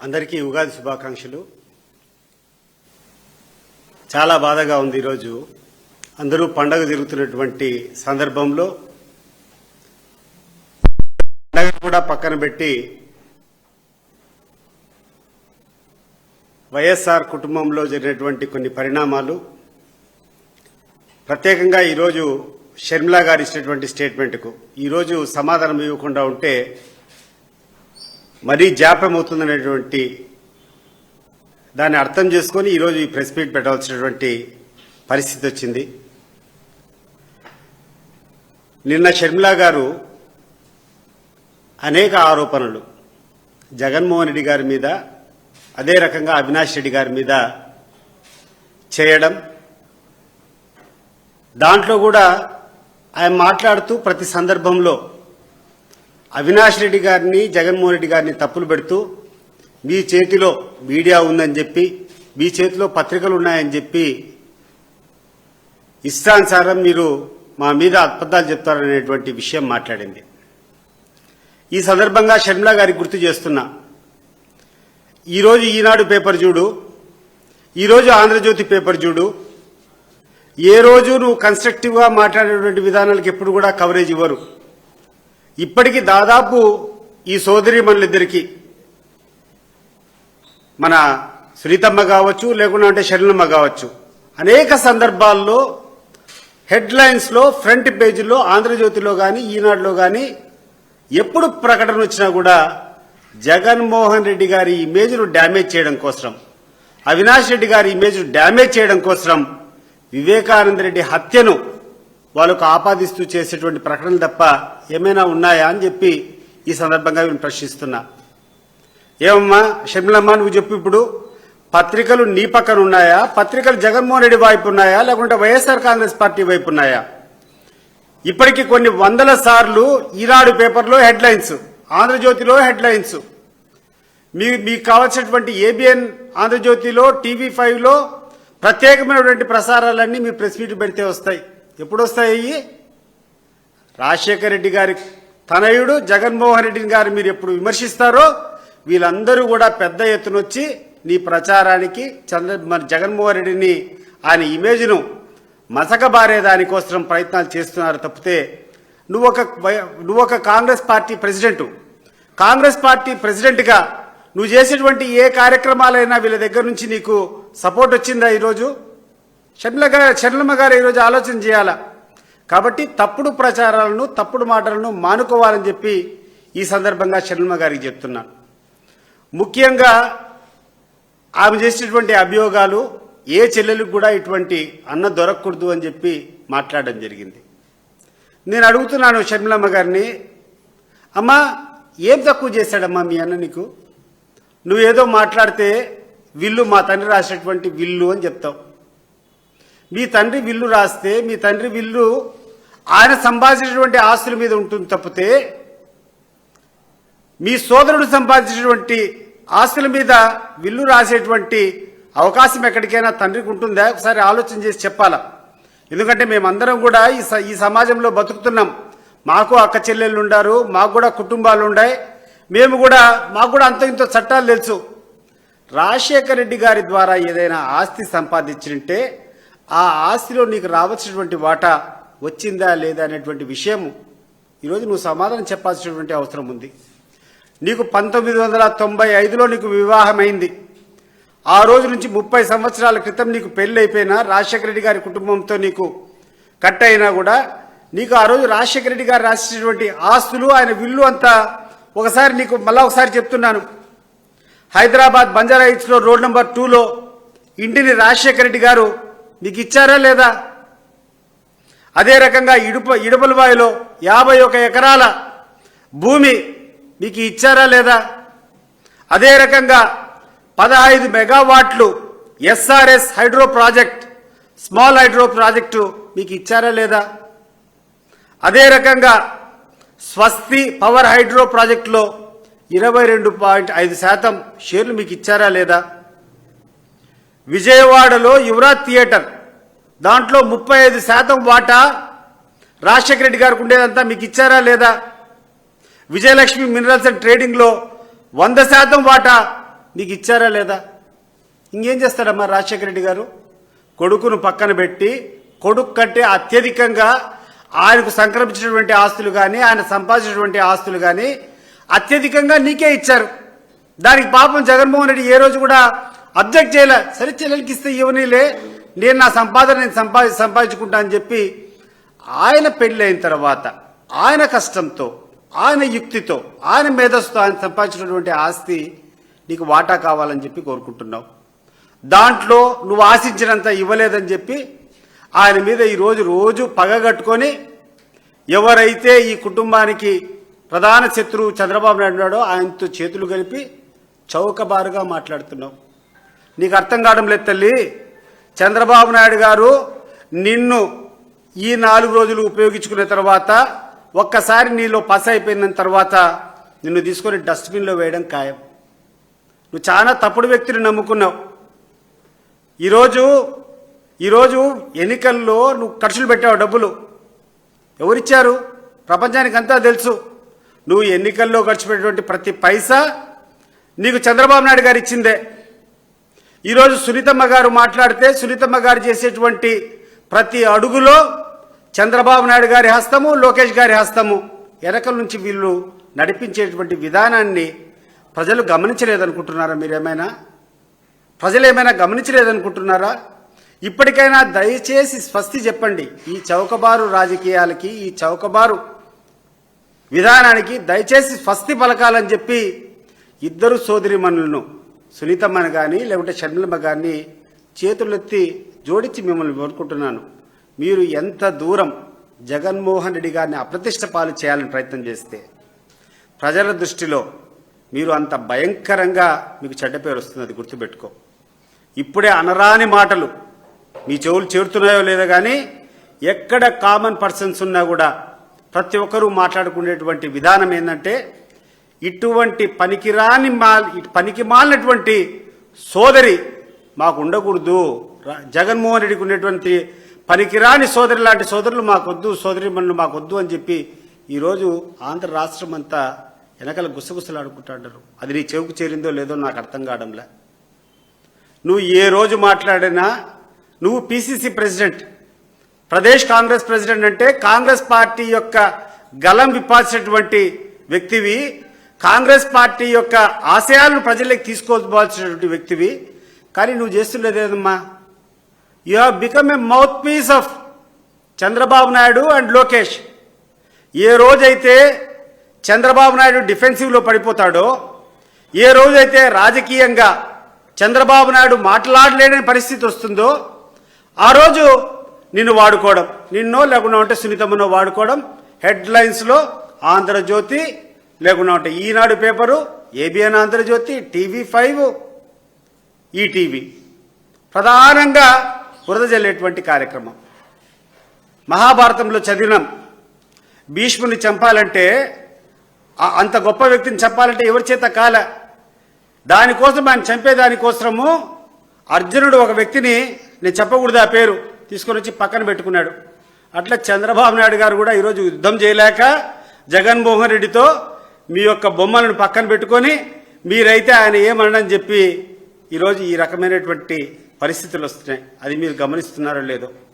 అందరికీ ఉగాది శుభాకాంక్షలు. చాలా బాధగా ఉంది. ఈరోజు అందరూ పండగ జరుగుతున్నటువంటి సందర్భంలో పండగ కూడా పక్కన పెట్టి వైఎస్ఆర్ కుటుంబంలో జరిగినటువంటి కొన్ని పరిణామాలు, ప్రత్యేకంగా ఈరోజు షర్మిలా గారు ఇచ్చినటువంటి స్టేట్మెంట్కు ఈరోజు సమాధానం ఇవ్వకుండా ఉంటే మరీ జాప్యం అవుతుందనేటువంటి దాన్ని అర్థం చేసుకొని ఈరోజు ఈ ప్రెస్ మీట్ పెట్టవలసినటువంటి పరిస్థితి వచ్చింది. నిన్న షర్మిలా గారు అనేక ఆరోపణలు జగన్మోహన్ రెడ్డి గారి మీద, అదే రకంగా అవినాష్ రెడ్డి గారి మీద చేయడం, దాంట్లో కూడా ఆయన మాట్లాడుతూ ప్రతి సందర్భంలో అవినాష్ రెడ్డి గారిని, జగన్మోహన్ రెడ్డి గారిని తప్పులు పెడుతూ మీ చేతిలో మీడియా ఉందని చెప్పి, మీ చేతిలో పత్రికలు ఉన్నాయని చెప్పి ఇష్టానుసారం మీరు మా మీద అబద్ధాలు చెప్తారనేటువంటి విషయం మాట్లాడింది. ఈ సందర్భంగా షర్మిలా గారికి గుర్తు చేస్తున్నా, ఈరోజు ఈనాడు పేపర్ చూడు, ఈరోజు ఆంధ్రజ్యోతి పేపర్ చూడు, ఏ రోజు నువ్వు కన్స్ట్రక్టివ్గా మాట్లాడేటువంటి విధానాలకు ఎప్పుడు కూడా కవరేజ్ ఇవ్వరు. ఇప్పటికీ దాదాపు ఈ సోదరీమణులిద్దరికీ, మన సునీతమ్మ కావచ్చు, లేకుండా అంటే షర్మిలమ్మ కావచ్చు, అనేక సందర్భాల్లో హెడ్లైన్స్లో, ఫ్రంట్ పేజీలో, ఆంధ్రజ్యోతిలో కానీ ఈనాడులో కానీ ఎప్పుడు ప్రకటన వచ్చినా కూడా జగన్మోహన్ రెడ్డి గారి ఇమేజ్ను డ్యామేజ్ చేయడం కోసం, అవినాష్ రెడ్డి గారి ఇమేజ్ను డ్యామేజ్ చేయడం కోసం వివేకానంద రెడ్డి హత్యను వాళ్ళకు ఆపాదిస్తూ చేసేటువంటి ప్రకటనలు తప్ప ఏమైనా ఉన్నాయా అని చెప్పి ఈ సందర్భంగా నేను ప్రశ్నిస్తున్నా. ఏమమ్మా షర్మిలమ్మ, నువ్వు చెప్పు, ఇప్పుడు పత్రికలు నీ పక్కన ఉన్నాయా, పత్రికలు జగన్మోహన్ రెడ్డి వైపు ఉన్నాయా, లేకుంటే వైఎస్ఆర్ కాంగ్రెస్ పార్టీ వైపు ఉన్నాయా? ఇప్పటికీ కొన్ని వందల సార్లు ఈనాడు పేపర్లో హెడ్లైన్స్, ఆంధ్రజ్యోతిలో హెడ్లైన్స్, మీకు కావాల్సినటువంటి ఏబిఎన్ ఆంధ్రజ్యోతిలో, టీవీ5లో ప్రత్యేకమైనటువంటి ప్రసారాలన్నీ మీ ప్రెస్ మీట్ పెడితే వస్తాయి. ఎప్పుడు వస్తాయి? రాజశేఖర రెడ్డి గారి తనయుడు జగన్మోహన్ రెడ్డి గారు మీరు ఎప్పుడు విమర్శిస్తారో వీళ్ళందరూ కూడా పెద్ద ఎత్తున వచ్చి నీ ప్రచారానికి జగన్మోహన్ రెడ్డిని, ఆయన ఇమేజ్ను మసకబారే దానికోసం ప్రయత్నాలు చేస్తున్నారు తప్పితే నువ్వు ఒక కాంగ్రెస్ పార్టీ ప్రెసిడెంట్గా నువ్వు చేసేటువంటి ఏ కార్యక్రమాలైనా వీళ్ళ దగ్గర నుంచి నీకు సపోర్ట్ వచ్చిందా? ఈరోజు షర్మిలమ్మ గారు ఈరోజు ఆలోచన చేయాలా. కాబట్టి తప్పుడు ప్రచారాలను, తప్పుడు మాటలను మానుకోవాలని చెప్పి ఈ సందర్భంగా షర్మిలమ్మ గారికి చెప్తున్నాను. ముఖ్యంగా ఆమె చేసినటువంటి అభియోగాలు ఏ చెల్లెలకు కూడా ఇటువంటి అన్న దొరకకూడదు అని చెప్పి మాట్లాడడం జరిగింది. నేను అడుగుతున్నాను షర్మిలమ్మ గారిని, అమ్మా ఏం తక్కువ చేశాడమ్మా మీ అన్న నీకు? నువ్వేదో మాట్లాడితే విల్లు మా తండ్రి రాసినటువంటి విల్లు అని చెప్తావు. మీ తండ్రి విల్లు రాస్తే మీ తండ్రి విల్లు ఆయన సంపాదించినటువంటి ఆస్తుల మీద ఉంటుంది తప్పితే మీ సోదరుడు సంపాదించినటువంటి ఆస్తుల మీద విల్లు రాసేటువంటి అవకాశం ఎక్కడికైనా తండ్రికి ఉంటుందా? ఒకసారి ఆలోచన చేసి చెప్పాలా. ఎందుకంటే మేమందరం కూడా ఈ సమాజంలో బతుకుతున్నాం. మాకు అక్క చెల్లెళ్ళు ఉండారు, మాకు కూడా కుటుంబాలు ఉన్నాయి, మాకు కూడా అంత ఇంత చట్టాలు తెలుసు. రాజశేఖర రెడ్డి గారి ద్వారా ఏదైనా ఆస్తి సంపాదించింటే ఆ ఆస్తిలో నీకు రావాల్సినటువంటి వాటా వచ్చిందా లేదా అనేటువంటి విషయం ఈరోజు నువ్వు సమాధానం చెప్పాల్సినటువంటి అవసరం ఉంది. నీకు 1995లో నీకు వివాహమైంది. ఆ రోజు నుంచి 30 సంవత్సరాల క్రితం నీకు పెళ్లి అయిపోయినా, రాజశేఖర రెడ్డి గారి కుటుంబంతో నీకు కట్ అయినా కూడా నీకు ఆ రోజు రాజశేఖర రెడ్డి గారు రాసినటువంటి ఆస్తులు, ఆయన విల్లు అంతా ఒకసారి నీకు మళ్ళా ఒకసారి చెప్తున్నాను. హైదరాబాద్ బంజారా హిల్స్లో రోడ్ నెంబర్ 2లో ఇంటిని రాజశేఖర రెడ్డి గారు మీకు ఇచ్చారా లేదా? అదే రకంగా ఇడుపలవాయిలో 51 ఎకరాల భూమి మీకు ఇచ్చారా లేదా? అదే రకంగా 15 మెగావాట్లు SRS hydro project, small hydro project మీకు ఇచ్చారా లేదా? అదే రకంగా స్వస్తి పవర్ హైడ్రో ప్రాజెక్టులో 22.5% షేర్లు మీకు ఇచ్చారా లేదా? విజయవాడలో యువరాజ్ థియేటర్ దాంట్లో 35% వాటా రాజశేఖర రెడ్డి గారికి ఉండేదంతా మీకు ఇచ్చారా లేదా? విజయలక్ష్మి మినరల్స్ అండ్ ట్రేడింగ్లో 100% వాటా మీకు ఇచ్చారా లేదా? ఇంకేం చేస్తాడమ్మా రాజశేఖర రెడ్డి గారు? కొడుకును పక్కన పెట్టి కొడుకు కంటే అత్యధికంగా ఆయనకు సంక్రమించినటువంటి ఆస్తులు కానీ ఆయన సంపాదించినటువంటి ఆస్తులు కానీ అత్యధికంగా నీకే ఇచ్చారు. దానికి పాపం జగన్మోహన్ రెడ్డి ఏ రోజు కూడా అబ్జెక్ట్ చేయలే. సరే చెల్లెలకి ఇస్తే ఇవ్వనీలే, నేను నా సంపాదన నేను సంపాదించుకుంటా అని చెప్పి ఆయన పెళ్ళి అయిన తర్వాత ఆయన కష్టంతో ఆయన యుక్తితో ఆయన మేధస్సుతో ఆయన సంపాదించినటువంటి ఆస్తి నీకు వాటా కావాలని చెప్పి కోరుకుంటున్నావు. దాంట్లో నువ్వు ఆశించినంత ఇవ్వలేదని చెప్పి ఆయన మీద ఈరోజు రోజు పగగట్టుకొని ఎవరైతే ఈ కుటుంబానికి ప్రధాన శత్రువు చంద్రబాబు నాయుడు ఉన్నాడో ఆయనతో చేతులు కలిపి చౌకబారుగా మాట్లాడుతున్నావు. నీకు అర్థం కావడం లేదు తల్లి. చంద్రబాబు నాయుడు గారు నిన్ను ఈ 4 రోజులు ఉపయోగించుకున్న తర్వాత ఒక్కసారి నీలో పస అయిపోయిన తర్వాత నిన్ను తీసుకొని డస్ట్బిన్లో వేయడం ఖాయం. నువ్వు చాలా తప్పుడు వ్యక్తిని నమ్ముకున్నావు. ఈరోజు ఎన్నికల్లో నువ్వు ఖర్చులు పెట్టావు. డబ్బులు ఎవరిచ్చారు? ప్రపంచానికి అంతా తెలుసు. నువ్వు ఎన్నికల్లో ఖర్చు పెట్టినటువంటి ప్రతి పైసా నీకు చంద్రబాబు నాయుడు గారు ఇచ్చిందే. ఈరోజు సునీతమ్మ గారు మాట్లాడితే సునీతమ్మ గారు చేసేటువంటి ప్రతి అడుగులో చంద్రబాబు నాయుడు గారి హస్తము, లోకేష్ గారి హస్తము. వెనకల నుంచి వీళ్ళు నడిపించేటువంటి విధానాన్ని ప్రజలు గమనించలేదనుకుంటున్నారా? మీరేమైనా ప్రజలు ఏమైనా గమనించలేదనుకుంటున్నారా? ఇప్పటికైనా దయచేసి స్వస్తి చెప్పండి. ఈ చౌకబారు రాజకీయాలకి, ఈ చౌకబారు విధానానికి దయచేసి స్వస్తి పలకాలని చెప్పి ఇద్దరు సోదరిమణులను సునీతమ్మని కానీ లేకుంటే షర్మిలమ్మ గారిని చేతులెత్తి జోడించి మిమ్మల్ని కోరుకుంటున్నాను. మీరు ఎంత దూరం జగన్మోహన్ రెడ్డి గారిని అప్రతిష్ట పాలు చేయాలని ప్రయత్నం చేస్తే ప్రజల దృష్టిలో మీరు అంత భయంకరంగా మీకు చెడ్డ పేరు వస్తుంది. అది గుర్తుపెట్టుకో. ఇప్పుడే అనరాని మాటలు మీ చెవులు చేరుతున్నాయో లేదో కానీ ఎక్కడ కామన్ పర్సన్స్ ఉన్నా కూడా ప్రతి ఒక్కరూ మాట్లాడుకునేటువంటి విధానం ఏంటంటే ఇటువంటి పనికి మాలినటువంటి సోదరి మాకు ఉండకూడదు. జగన్మోహన్ రెడ్డికి ఉన్నటువంటి పనికిరాని సోదరి లాంటి సోదరులు మాకొద్దు, సోదరి మనులు మాకొద్దు అని చెప్పి ఈరోజు ఆంధ్ర రాష్ట్రం అంతా వెనకాల గుసగుసలాడుకుంటాడారు. అది నీ చెవుకు చేరిందో లేదో నాకు అర్థం కావడంలే. నువ్వు ఏ రోజు మాట్లాడినా నువ్వు PCC president, Pradesh Congress president అంటే కాంగ్రెస్ పార్టీ యొక్క గలం విప్పాల్సినటువంటి వ్యక్తివి, కాంగ్రెస్ పార్టీ యొక్క ఆశయాలను ప్రజలకు తీసుకోవాల్సినటువంటి వ్యక్తివి. కానీ నువ్వు చేస్తున్నదేదమ్మా, you have become a mouthpiece of Chandrababu Naidu and Lokesh. ఏ రోజైతే చంద్రబాబు నాయుడు డిఫెన్సివ్లో పడిపోతాడో, ఏ రోజైతే రాజకీయంగా చంద్రబాబు నాయుడు మాట్లాడలేని పరిస్థితి వస్తుందో ఆ రోజు నిన్ను వాడుకోవడం, నిన్నో లేకుండా ఉంటే సునీతమ్మనో వాడుకోవడం, హెడ్లైన్స్లో ఆంధ్రజ్యోతి లేకుండా ఉంటే Eenadu paper, ABN Andhrajyothi, TV5, ETV ప్రధానంగా బురద జల్లేటువంటి కార్యక్రమం. మహాభారతంలో చదివినాం, భీష్ముని చంపాలంటే అంత గొప్ప వ్యక్తిని చంపాలంటే ఎవరి చేత కాల. దానికోసం ఆయన చంపేదానికోసము అర్జునుడు ఒక వ్యక్తిని, నేను చెప్పకూడదు ఆ పేరు, తీసుకొని వచ్చి పక్కన పెట్టుకున్నాడు. అట్లా చంద్రబాబు నాయుడు గారు కూడా ఈరోజు యుద్ధం చేయలేక జగన్మోహన్ రెడ్డితో మీ యొక్క బొమ్మలను పక్కన పెట్టుకొని మీరైతే ఆయన ఏమనని చెప్పి ఈరోజు ఈ రకమైనటువంటి పరిస్థితులు వస్తున్నాయి. అది మీరు గమనిస్తున్నారో లేదో.